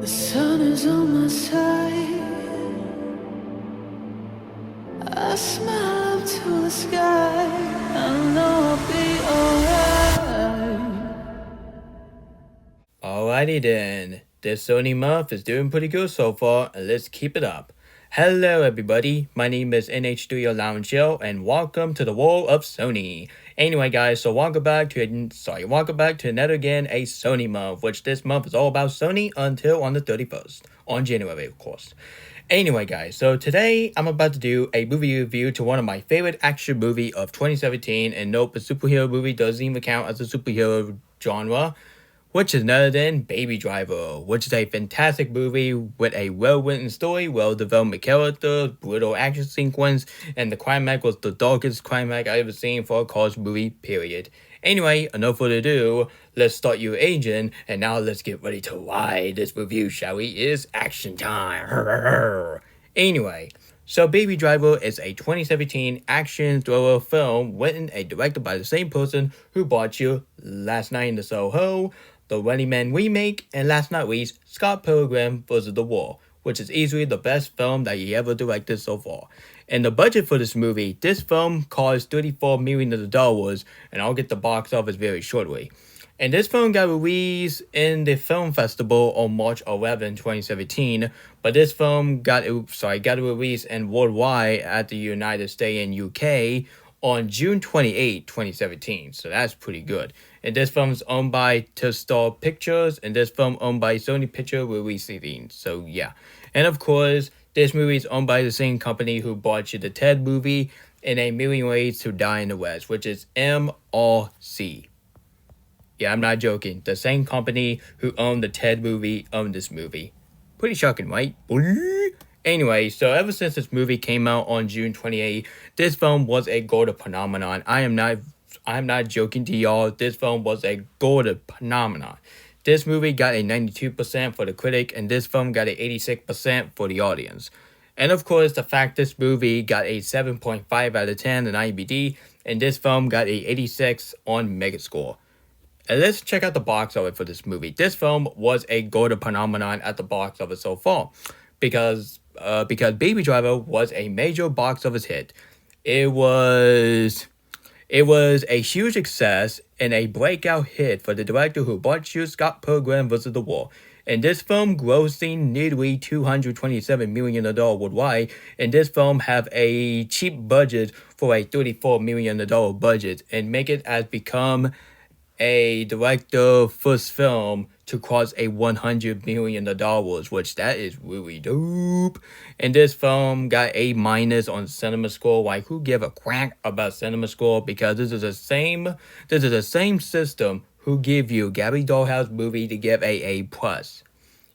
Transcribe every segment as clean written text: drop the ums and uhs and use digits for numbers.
The sun is on my side. I smile up to the sky. I know I'll be alright. Alrighty then, this Sony month is doing pretty good so far, and let's keep it up. Hello everybody, my name is NH Studio Lounge Show, and welcome to the world of Sony. Anyway guys, so welcome back to another again a Sony month, which this month is all about Sony until on the 31st, on January of course. Anyway guys, so today I'm about to do a movie review to one of my favorite action movie of 2017, and nope, a superhero movie doesn't even count as a superhero genre, which is none other than Baby Driver, which is a fantastic movie with a well-written story, well-developed characters, brutal action sequence, and the climax was the darkest climax I've ever seen for a cause movie, period. Anyway, enough further ado, let's start your agent, and now let's get ready to ride this review, shall we? It's action time. Anyway, so Baby Driver is a 2017 action thriller film written and directed by the same person who brought you Last Night in the Soho, the Running Man remake, and last not least, Scott Pilgrim vs. the World, which is easily the best film that he ever directed so far. And the budget for this movie, this film cost $34 million, and I'll get the box office very shortly. And this film got released in the film festival on March 11, 2017, but this film got released in worldwide at the United States and UK on June 28, 2017, so that's pretty good. And this film is owned by Telstar Pictures, and this film owned by Sony Picture Releasing, so yeah. And of course, this movie is owned by the same company who brought you the Ted movie and A Million Ways to Die in the West, which is MRC. Yeah, I'm not joking. The same company who owned the Ted movie owned this movie. Pretty shocking, right? Anyway, so ever since this movie came out on June 28, this film was a golden phenomenon. I am not joking to y'all. This film was a golden phenomenon. This movie got a 92% for the critic, and this film got a 86% for the audience. And of course, the fact this movie got a 7.5 out of 10 on IMDb, and this film got a 86 on Megascore. And let's check out the box office for this movie. This film was a golden phenomenon at the box office so far, because Baby Driver was a major box office hit. It was a huge success and a breakout hit for the director who brought you Scott Pilgrim vs. the World. And this film grossing nearly $227 million worldwide, and this film have a cheap budget for a $34 million budget, and make it as become a director first film to cross a $100 million, which that is really dope. And this film got A- on Cinema Score. Like, who give a crack about Cinema Score? Because this is the same system who give you Gabby Dollhouse movie to give A+.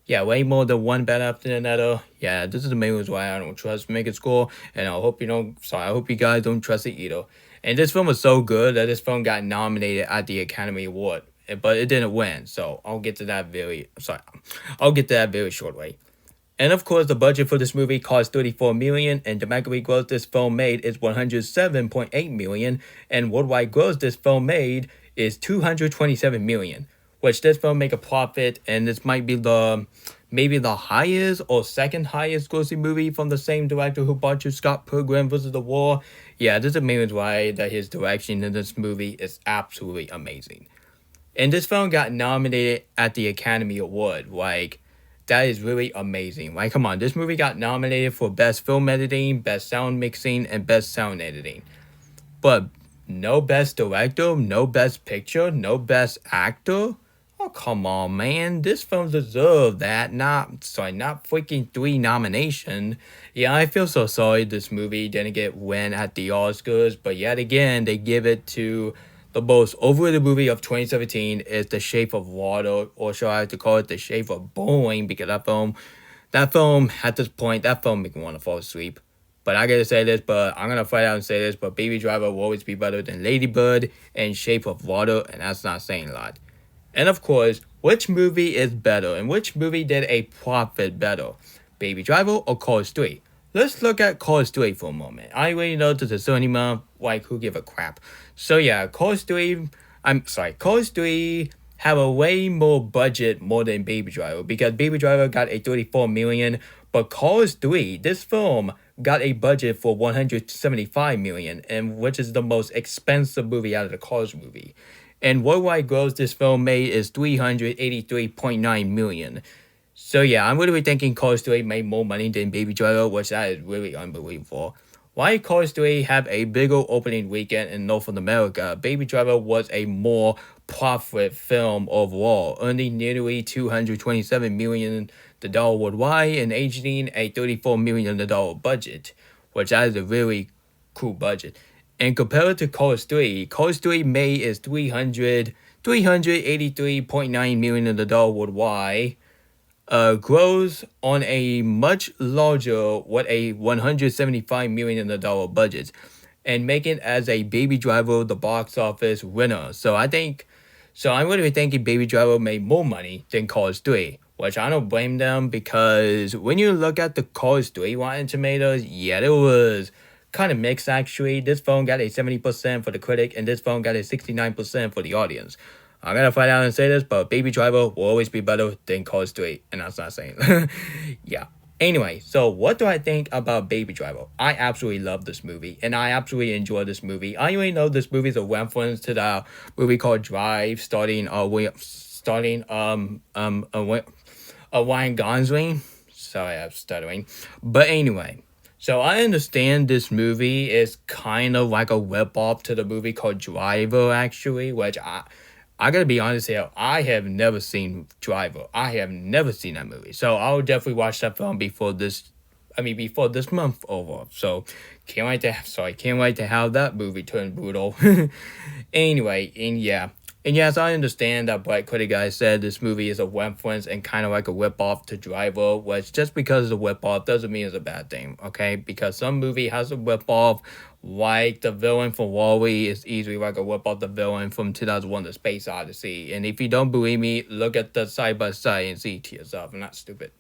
Yeah, way more than one better after another. Yeah, this is the main reason why I don't trust Megascore, and I hope you guys don't trust it either. And this film was so good that this film got nominated at the Academy Award, but it didn't win. So I'll get to that very shortly. And of course, the budget for this movie cost $34 million, and domestic gross this film made is $107.8 million, and worldwide gross this film made is $227 million, which this film make a profit, and this might be maybe the highest or second highest grossing movie from the same director who brought you Scott Pilgrim vs. the World. Yeah, this is the main reason why that his direction in this movie is absolutely amazing. And this film got nominated at the Academy Award. Like, that is really amazing. Like, come on, this movie got nominated for Best Film Editing, Best Sound Mixing, and Best Sound Editing. But no Best Director, no Best Picture, no Best Actor. Oh, come on, man. This film deserved that. Not freaking 3 nominations. Yeah, I feel so sorry this movie didn't get win at the Oscars. But yet again, they give it to the most overrated movie of 2017 is The Shape of Water. Or shall I have to call it The Shape of Boeing? Because that film, at this point, that film make me want to fall asleep. But I gotta say this, but I'm gonna fight out and say this, but Baby Driver will always be better than Lady Bird and Shape of Water, and that's not saying a lot. And of course, which movie is better and which movie did a profit better? Baby Driver or Cars 3? Let's look at Cars 3 for a moment. I already know this is Sony, like, who give a crap. So yeah, Cars 3 have a way more budget more than Baby Driver, because Baby Driver got a 34 million, but Cars 3, this film got a budget for 175 million, and which is the most expensive movie out of the Cars movie. And worldwide gross this film made is 383.9 million. So yeah, I'm really thinking Cars 3 made more money than Baby Driver, which that is really unbelievable. Why Cars 3 have a bigger opening weekend in North America, Baby Driver was a more profit film overall, earning nearly 227 million the dollar worldwide and achieving a 34 million dollar budget, which is a really cool budget. And compared to Cars 3 made is 383.9 million the dollar worldwide, grows on a much larger, what a 175 million dollar budget, and making as a Baby Driver the box office winner. So I'm really thinking Baby Driver made more money than Cars 3, which I don't blame them, because when you look at the Cars 3 Rotten Tomatoes, yeah, it was kind of mixed actually. This film got a 70% for the critic, and this film got a 69% for the audience. I'm gonna fight out and say this, but Baby Driver will always be better than Cars 3, and that's not saying. Yeah. Anyway, so what do I think about Baby Driver? I absolutely love this movie, and I absolutely enjoy this movie. I already know this movie is a reference to the movie called Drive, starting Ryan Gosling. Sorry, I'm stuttering. But anyway, so I understand this movie is kind of like a rip-off to the movie called Driver, actually, which I gotta be honest here, I have never seen Driver. I have never seen that movie. So I'll definitely watch that film before this month over. So can't wait to have that movie turn brutal. Anyway, and yeah. And yes, I understand that Black Critic guy said this movie is a reference and kind of like a whip-off to Driver, which just because it's a whip-off doesn't mean it's a bad thing, okay? Because some movie has a whip-off, like the villain from Wall-E is easily like a whip-off the villain from 2001 The Space Odyssey. And if you don't believe me, look at the side-by-side and see to yourself. I'm not stupid.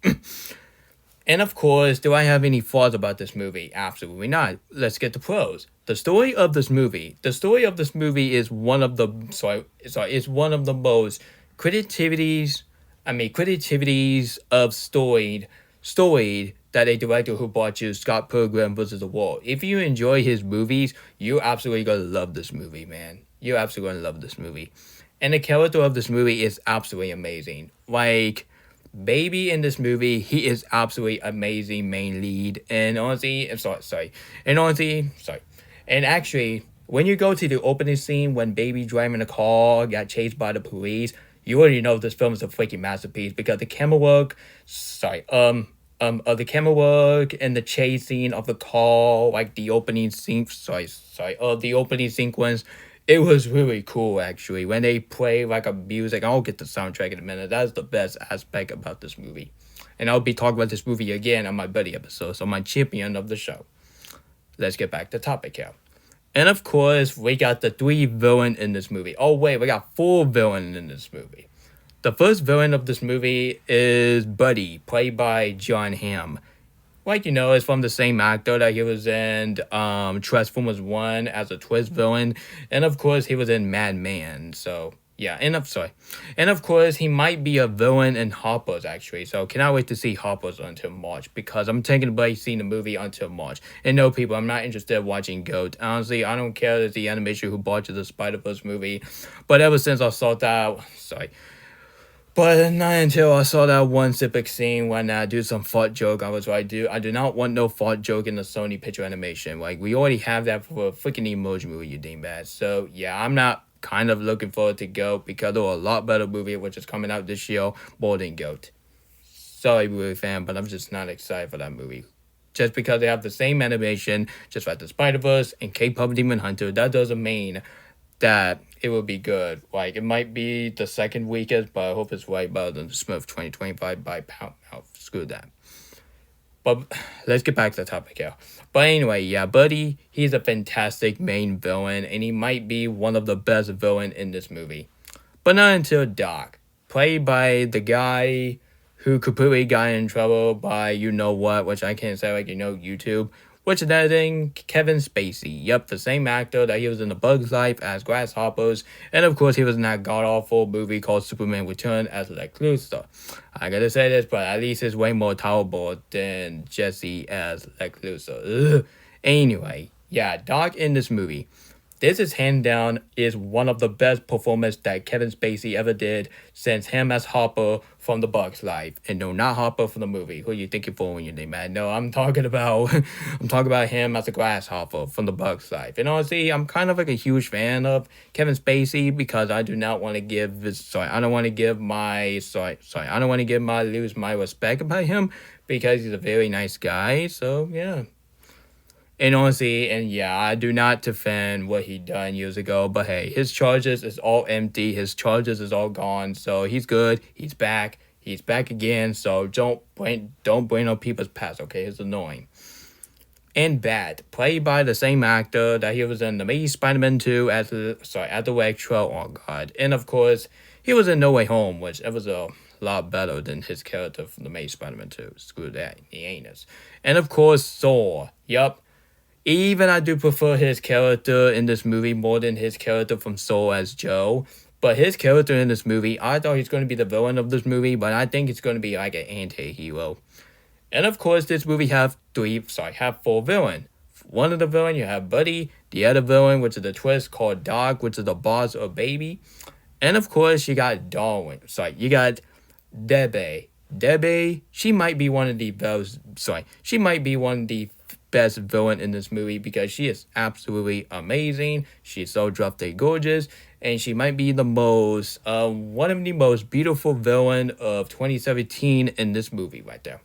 And of course, do I have any flaws about this movie? Absolutely not. Let's get to pros. The story of this movie is one of the most creativities of storied that a director who brought you Scott Pilgrim vs. the World. If you enjoy his movies, you're absolutely gonna love this movie, man. You're absolutely gonna love this movie. And the character of this movie is absolutely amazing. Like, Baby in this movie, he is absolutely amazing main lead. And honestly, And actually, when you go to the opening scene when Baby driving the car got chased by the police, you already know this film is a freaking masterpiece, because the camera work, and the chase scene of the car, like the opening scene, the opening sequence, it was really cool, actually. When they play like a music, I'll get the soundtrack in a minute. That's the best aspect about this movie. And I'll be talking about this movie again on my buddy episode, so my champion of the show. Let's get back to topic here. And of course, we got the 3 villains in this movie. Oh wait, we got 4 villains in this movie. The first villain of this movie is Buddy, played by John Hamm. Like, it's from the same actor that he was in Transformers 1 as a twist villain. And of course, he was in Mad Men. So, yeah. And of course, he might be a villain in Harper's, actually. So, cannot wait to see Harper's until March, because I'm thinking about seeing the movie until March. And no, people, I'm not interested in watching GOAT. Honestly, I don't care if the animation who bought you the Spider-Verse movie. But ever since I saw that... But not until I saw that one specific scene when I do some fart joke, I was like, dude, I do not want no fart joke in the Sony picture animation. Like, we already have that for a freaking emoji movie, you dingbat. So, yeah, I'm not kind of looking forward to GOAT, because there are a lot better movie which is coming out this year more than GOAT. Sorry, movie fan, but I'm just not excited for that movie. Just because they have the same animation, just like the Spider-Verse and K-Pop Demon Hunter, that doesn't mean that it will be good. Like, it might be the second weakest, but I hope it's way better than the Smurf 2025 by Pound Mouth. Screw that. But let's get back to the topic here. But anyway, yeah, Buddy, he's a fantastic main villain, and he might be one of the best villains in this movie. But not until Doc, played by the guy who completely got in trouble by you know what, which I can't say, like, YouTube, which is another thing, Kevin Spacey. Yep, the same actor that he was in The Bug's Life as Grasshoppers, and of course he was in that god-awful movie called Superman Return as Lex Luthor. I gotta say this, but at least it's way more tolerable than Jesse as Lex Luthor. Ugh. Anyway, yeah, Doc in this movie. This is hand down is one of the best performances that Kevin Spacey ever did since him as Hopper from The Bugs Life. And no, not Hopper from the movie. Who you think you're fooling your name, man? No, I'm talking about him as a grasshopper from The Bugs Life. And honestly, I'm kind of like a huge fan of Kevin Spacey because I do not want to I don't want to give my lose my respect about him because he's a very nice guy. So yeah. And honestly, I do not defend what he done years ago, but hey, his charges is all empty. His charges is all gone. So he's good. He's back. He's back again. So don't bring up people's past, okay? It's annoying. And Bat, played by the same actor that he was in the Amazing Spider-Man 2 as the Electro. Oh god. And of course, he was in No Way Home, which it was a lot better than his character from the Amazing Spider-Man 2. Screw that, the anus. And of course, Saw. Yup. Even I do prefer his character in this movie more than his character from Soul as Joe. But his character in this movie, I thought he's going to be the villain of this movie, but I think it's going to be like an anti-hero. And of course, this movie have four villains. One of the villain, you have Buddy. The other villain, which is the twist, called Dog, which is the boss or baby. And of course, you got Darwin. You got Debbie. Debbie, she might be one of the best villain in this movie because she is absolutely amazing. She's so drop-dead gorgeous, and she might be the most one of the most beautiful villain of 2017 in this movie right there.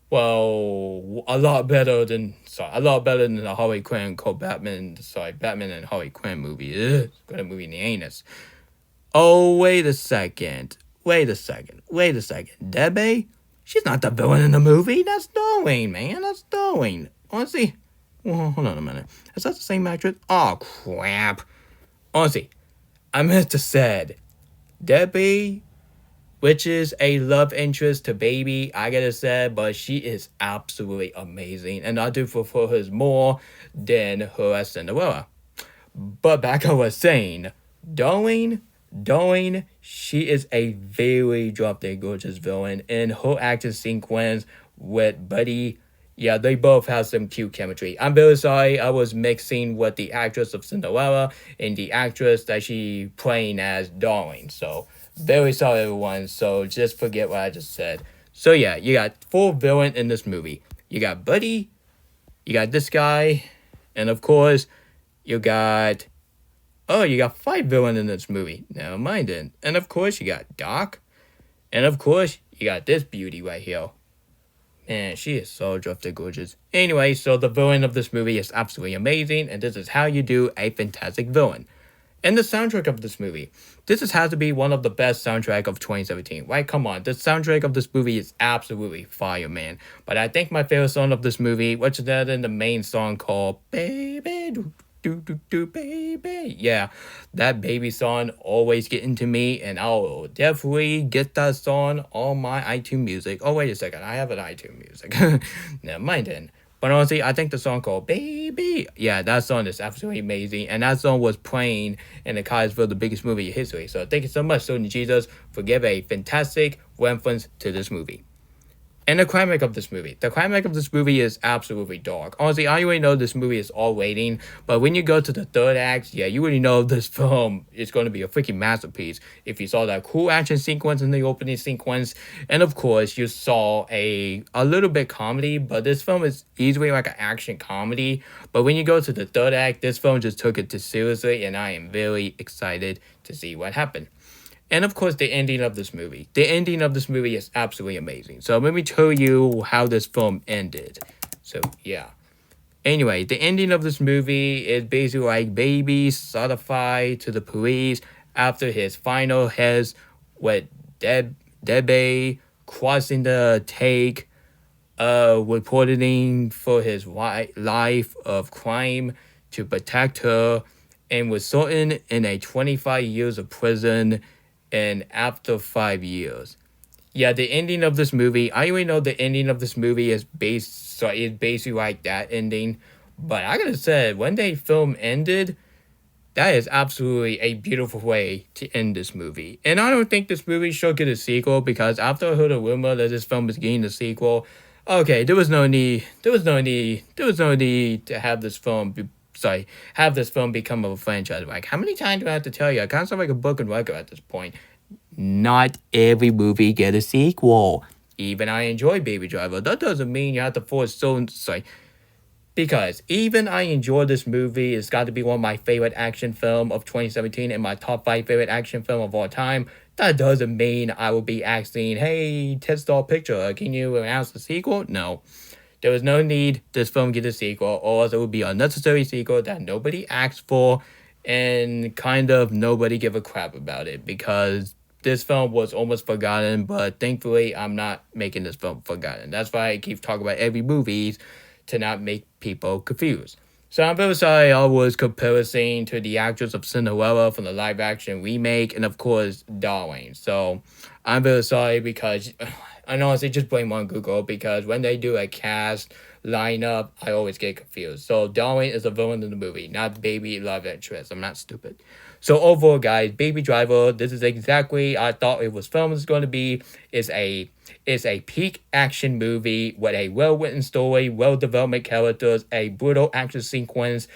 Well, a lot better than the Harley Quinn called Batman and Harley Quinn movie. Ugh, good movie in the anus. Oh, wait a second. Debbie? She's not the villain in the movie. That's Darlene, man. That's Darlene. Honestly, well, hold on a minute. Is that the same actress? Oh, crap. Honestly, I meant to said Debbie, which is a love interest to Baby, I gotta say, but she is absolutely amazing. And I do prefer her more than her as Cinderella. But back I was saying, Darlene, she is a very drop-dead gorgeous villain. And her action sequence with Buddy, yeah, they both have some cute chemistry. I'm very sorry I was mixing with the actress of Cinderella and the actress that she playing as Darlene. So, very sorry everyone. So, just forget what I just said. So, yeah, you got four villains in this movie. You got Buddy, you got this guy, and of course, you got five villains in this movie. Never mind then. And of course, you got Doc. And of course, you got this beauty right here. Man, she is so drop-dead gorgeous. Anyway, so the villain of this movie is absolutely amazing. And this is how you do a fantastic villain. And the soundtrack of this movie. This has to be one of the best soundtrack of 2017. Right? Come on. The soundtrack of this movie is absolutely fire, man. But I think my favorite song of this movie, which is the main song called Baby Do baby. Yeah, that baby song always getting to me, and I'll definitely get that song on my iTunes Music. Oh, wait a second, I have an iTunes Music. Never mind then. But honestly, I think the song called Baby, yeah, that song is absolutely amazing, and that song was playing in the Kaisersville, the biggest movie in history. So thank you so much, Sony Jesus, for giving a fantastic reference to this movie. And the climax of this movie. The climax of this movie is absolutely dark. Honestly, I already know this movie is all waiting, but when you go to the third act, yeah, you already know this film is going to be a freaking masterpiece. If you saw that cool action sequence in the opening sequence, and of course, you saw a little bit comedy, but this film is easily like an action comedy. But when you go to the third act, this film just took it too seriously, and I am very excited to see what happened. And of course, the ending of this movie. The ending of this movie is absolutely amazing. So let me tell you how this film ended. So, yeah. Anyway, the ending of this movie is basically like Baby certified to the police after his final heads with Debbie crossing the take, reporting for his life of crime to protect her, and was certain in a 25 years of prison. And after 5 years, Yeah, the ending of this movie, I already know the ending of this movie is basically like that ending. But I gotta say, when the film ended, that is absolutely a beautiful way to end this movie. And I don't think this movie should get a sequel because after I heard a rumor that this film was getting a sequel, okay, there was no need to have this film have this film become a franchise. Like, how many times do I have to tell you? I kind of sound like a broken record at this point. Not every movie get a sequel. Even I enjoy Baby Driver. That doesn't mean you have to force because even I enjoy this movie, it's got to be one of my favorite action film of 2017 and my top 5 favorite action film of all time. That doesn't mean I will be asking, hey, Ted Star Picture, can you announce the sequel? No. There was no need this film get a sequel, or else it would be a unnecessary sequel that nobody asked for and kind of nobody give a crap about it because this film was almost forgotten, but thankfully I'm not making this film forgotten. That's why I keep talking about every movie to not make people confused. So I'm very sorry I was comparing to the actress of Cinderella from the live action remake and of course Darling. So I'm very sorry because I honestly just blame on Google because when they do a cast lineup, I always get confused. So Darling is the villain in the movie, not Baby love interest. I'm not stupid. So overall, guys, Baby Driver, this is exactly I thought it was filmed was going to be. It's a peak action movie with a well-written story, well-developed characters, a brutal action sequence.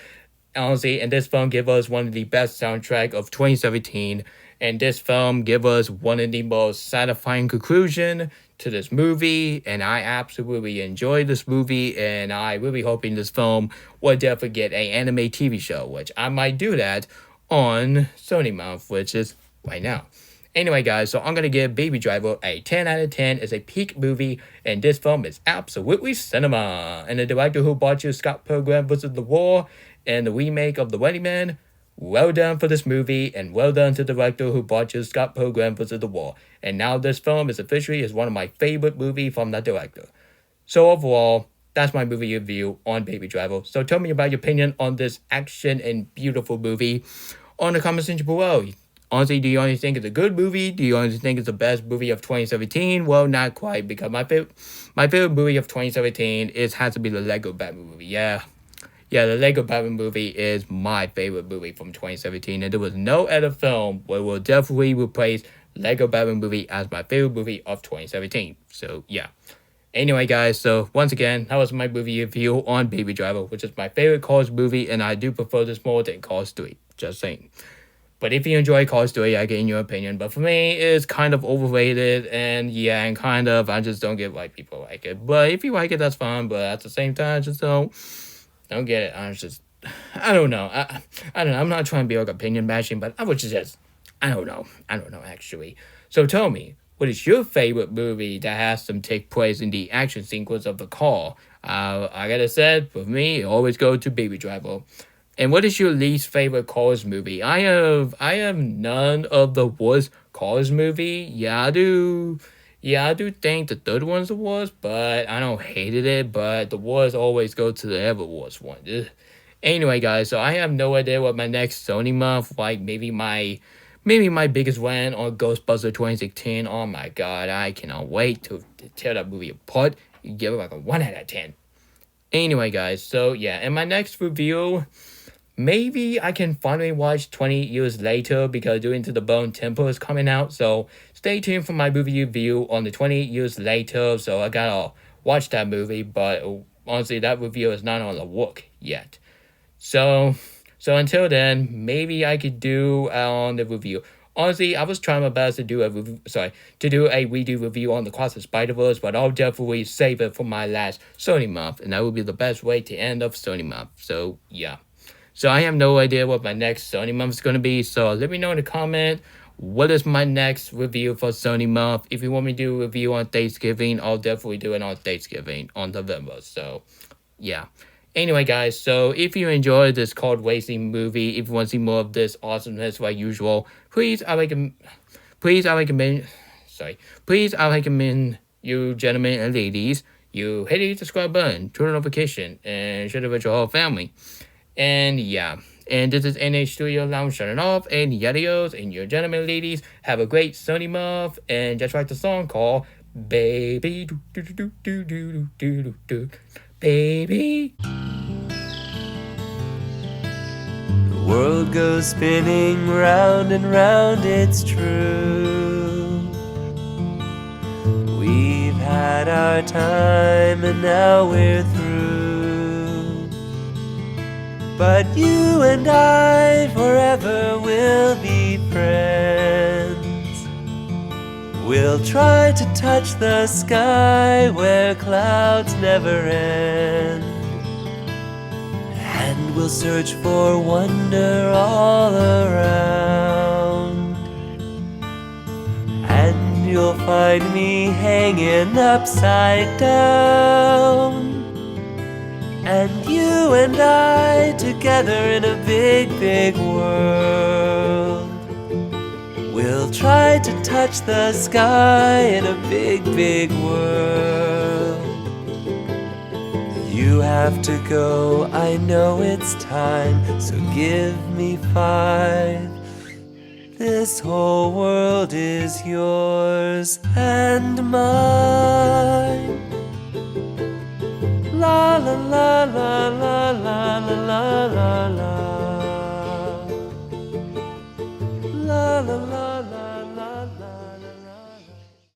Honestly, and this film give us one of the best soundtrack of 2017. And this film give us one of the most satisfying conclusion to this movie. And I absolutely enjoyed this movie. And I really hoping this film will definitely get an anime TV show, which I might do that on Sony month, which is right now. Anyway, guys, so I'm going to give Baby Driver a 10 out of 10. It's a peak movie, and this film is absolutely cinema. And the director who brought you Scott Pilgrim vs. the War and the remake of The Wedding Man, well done for this movie, and well done to the director who brought you Scott Pilgrim vs. the War. And now this film is officially one of my favorite movies from that director. So overall, that's my movie review on Baby Driver. So tell me about your opinion on this action and beautiful movie on the comment section below. Honestly, do you only think it's a good movie? Do you only think it's the best movie of 2017? Well, not quite, because my favorite movie of 2017 has to be the Lego Batman movie. Yeah, the Lego Batman movie is my favorite movie from 2017, and there was no other film where will definitely replace Lego Batman movie as my favorite movie of 2017. So yeah. Anyway, guys, so once again, that was my movie review on Baby Driver, which is my favorite Cars movie, and I do prefer this more than Cars 3. Just saying. But if you enjoy Cars 3, I get in your opinion. But for me, it's kind of overrated, and yeah, and kind of, I just don't get why people like it. But if you like it, that's fine. But at the same time, just don't get it. I don't know. I don't know. I'm not trying to be like opinion bashing, but I would just, I don't know, actually. So tell me, what is your favorite movie that has some take place in the action sequence of the car? I gotta say, for me, it always go to Baby Driver. And what is your least favorite Cars movie? I have none of the worst Cars movie. Yeah, I do think the third one's the worst, but I don't hated it. But the worst always go to the ever worst one. Ugh. Anyway, guys, so I have no idea what my next Sony month, like maybe my biggest win on Ghostbuster 2016. Oh my god, I cannot wait to tear that movie apart. You give it like a 1 out of 10. Anyway, guys, so yeah, in my next review, maybe I can finally watch 20 Years Later because Due Into the Bone Temple is coming out. So stay tuned for my movie review on the 20 Years Later. So I gotta watch that movie, but honestly, that review is not on the work yet. So until then, maybe I could do on the review. Honestly, I was trying my best to do a redo review on the Cross the Spider-Verse, but I'll definitely save it for my last Sony month, and that would be the best way to end up Sony month. So yeah. So I have no idea what my next Sony month is going to be, so let me know in the comment what is my next review for Sony month. If you want me to do a review on Thanksgiving, I'll definitely do it on Thanksgiving on November. So yeah. Anyway, guys, so if you enjoyed this called Racing movie, if you want to see more of this awesomeness like usual, please I recommend you gentlemen and ladies, you hit the subscribe button, turn on notification, and share it with your whole family. And yeah, And this is NH Studio Lounge signing off. And adios, and your gentlemen, ladies, have a great Sony month. And just write the song called Baby Do Do Do Do Do Do Do Do Baby. The world goes spinning round and round, it's true. We've had our time and now we're through. But you and I forever will be friends. We'll try to touch the sky where clouds never end. And we'll search for wonder all around. And you'll find me hanging upside down. And you and I together in a big, big world. We'll try to touch the sky in a big, big world. You have to go, I know it's time, so give me 5. This whole world is yours and mine. La la la la la la la la la.